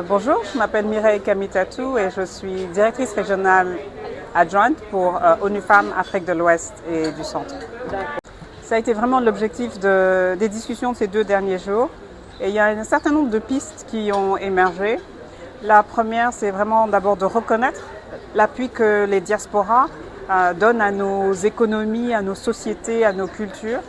Bonjour, je m'appelle Mireille Kamitatou et je suis directrice régionale adjointe pour ONU Femmes Afrique de l'Ouest et du Centre. Ça a été vraiment l'objectif des discussions de ces 2 derniers jours et il y a un certain nombre de pistes qui ont émergé. La première, c'est vraiment d'abord de reconnaître l'appui que les diasporas donnent à nos économies, à nos sociétés, à nos cultures.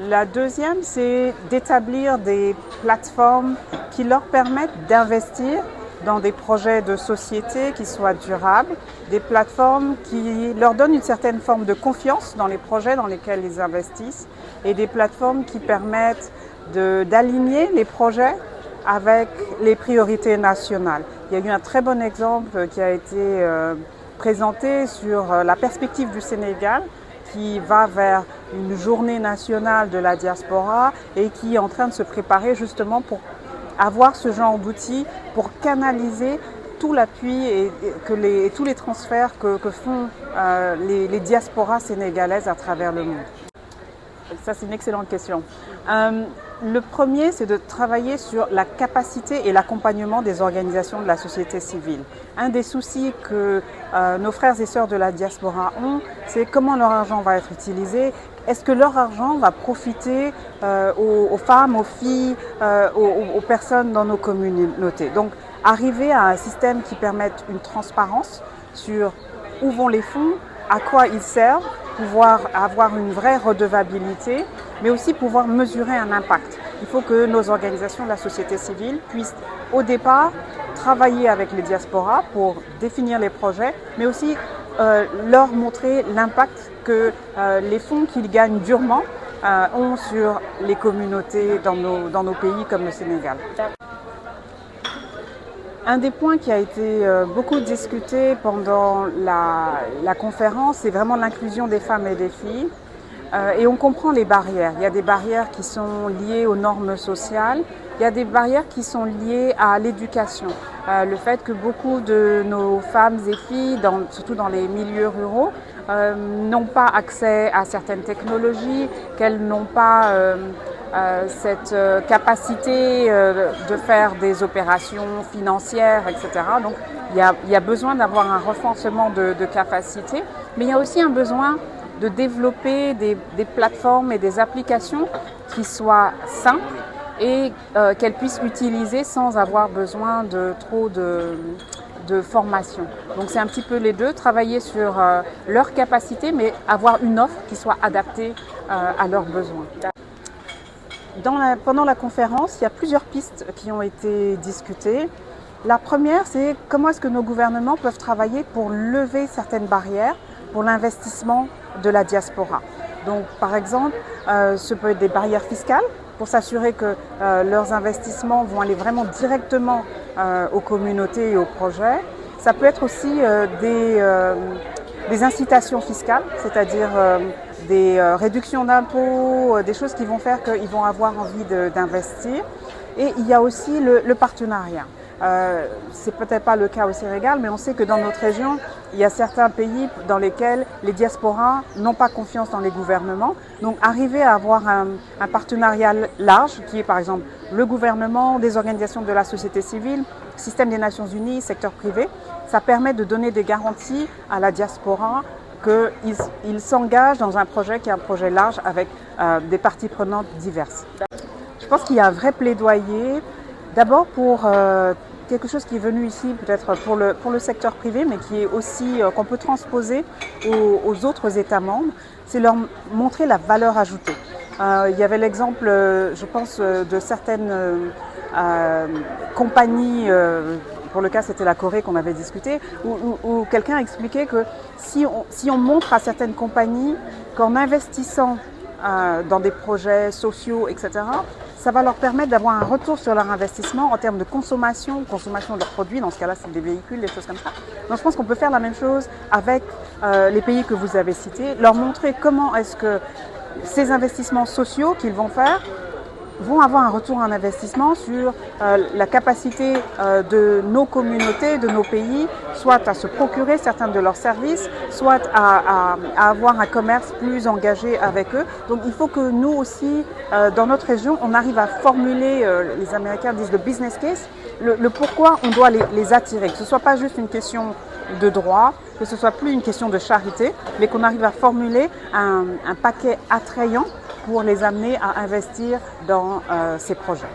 La deuxième, c'est d'établir des plateformes qui leur permettent d'investir dans des projets de société qui soient durables, des plateformes qui leur donnent une certaine forme de confiance dans les projets dans lesquels ils investissent et des plateformes qui permettent d'aligner les projets avec les priorités nationales. Il y a eu un très bon exemple qui a été présenté sur la perspective du Sénégal qui va vers une journée nationale de la diaspora et qui est en train de se préparer justement pour avoir ce genre d'outils pour canaliser tout l'appui et tous les transferts que font les diasporas sénégalaises à travers le monde. Ça, c'est une excellente question. Le premier, c'est de travailler sur la capacité et l'accompagnement des organisations de la société civile. Un des soucis que nos frères et sœurs de la diaspora ont, c'est comment leur argent va être utilisé. Est-ce que leur argent va profiter aux femmes, aux filles, aux personnes dans nos communautés? Donc, arriver à un système qui permette une transparence sur où vont les fonds, à quoi ils servent, pouvoir avoir une vraie redevabilité, mais aussi pouvoir mesurer un impact. Il faut que nos organisations de la société civile puissent, au départ, travailler avec les diasporas pour définir les projets, mais aussi leur montrer l'impact que les fonds qu'ils gagnent durement ont sur les communautés dans nos pays comme le Sénégal. Un des points qui a été beaucoup discuté pendant la conférence, c'est vraiment l'inclusion des femmes et des filles. Et on comprend les barrières. Il y a des barrières qui sont liées aux normes sociales. Il y a des barrières qui sont liées à l'éducation. Le fait que beaucoup de nos femmes et filles, surtout dans les milieux ruraux, n'ont pas accès à certaines technologies, qu'elles n'ont pas cette capacité de faire des opérations financières, etc. Donc il y a besoin d'avoir un renforcement de capacité, mais il y a aussi un besoin de développer des plateformes et des applications qui soient simples et qu'elles puissent utiliser sans avoir besoin de trop de formation. Donc c'est un petit peu les deux, travailler sur leurs capacités, mais avoir une offre qui soit adaptée à leurs besoins. Pendant la conférence, il y a plusieurs pistes qui ont été discutées. La première, c'est comment est-ce que nos gouvernements peuvent travailler pour lever certaines barrières pour l'investissement de la diaspora. Donc, par exemple, ce peut être des barrières fiscales pour s'assurer que leurs investissements vont aller vraiment directement aux communautés et aux projets. Ça peut être aussi des incitations fiscales, c'est-à-dire des réductions d'impôts, des choses qui vont faire qu'ils vont avoir envie d'investir. Et il y a aussi le partenariat. C'est peut-être pas le cas au Sénégal, mais on sait que dans notre région, il y a certains pays dans lesquels les diasporas n'ont pas confiance dans les gouvernements. Donc arriver à avoir un partenariat large, qui est par exemple le gouvernement, des organisations de la société civile, système des Nations Unies, secteur privé, ça permet de donner des garanties à la diaspora qu'ils s'engagent dans un projet qui est un projet large avec des parties prenantes diverses. Je pense qu'il y a un vrai plaidoyer, d'abord pour quelque chose qui est venu ici peut-être pour le secteur privé, mais qui est aussi qu'on peut transposer aux autres États membres, c'est leur montrer la valeur ajoutée. Il y avait l'exemple, je pense, de certaines compagnies, pour le cas c'était la Corée qu'on avait discuté, où quelqu'un expliquait que si on montre à certaines compagnies qu'en investissant dans des projets sociaux, etc., ça va leur permettre d'avoir un retour sur leur investissement en termes de consommation de leurs produits. Dans ce cas-là, c'est des véhicules, des choses comme ça. Donc je pense qu'on peut faire la même chose avec les pays que vous avez cités, leur montrer comment est-ce que ces investissements sociaux qu'ils vont faire vont avoir un retour en investissement sur la capacité de nos communautés, de nos pays, soit à se procurer certains de leurs services, soit à avoir un commerce plus engagé avec eux. Donc il faut que nous aussi, dans notre région, on arrive à formuler, les Américains disent le business case, le pourquoi on doit les attirer, que ce ne soit pas juste une question de droit, que ce soit plus une question de charité, mais qu'on arrive à formuler un paquet attrayant pour les amener à investir dans ces projets.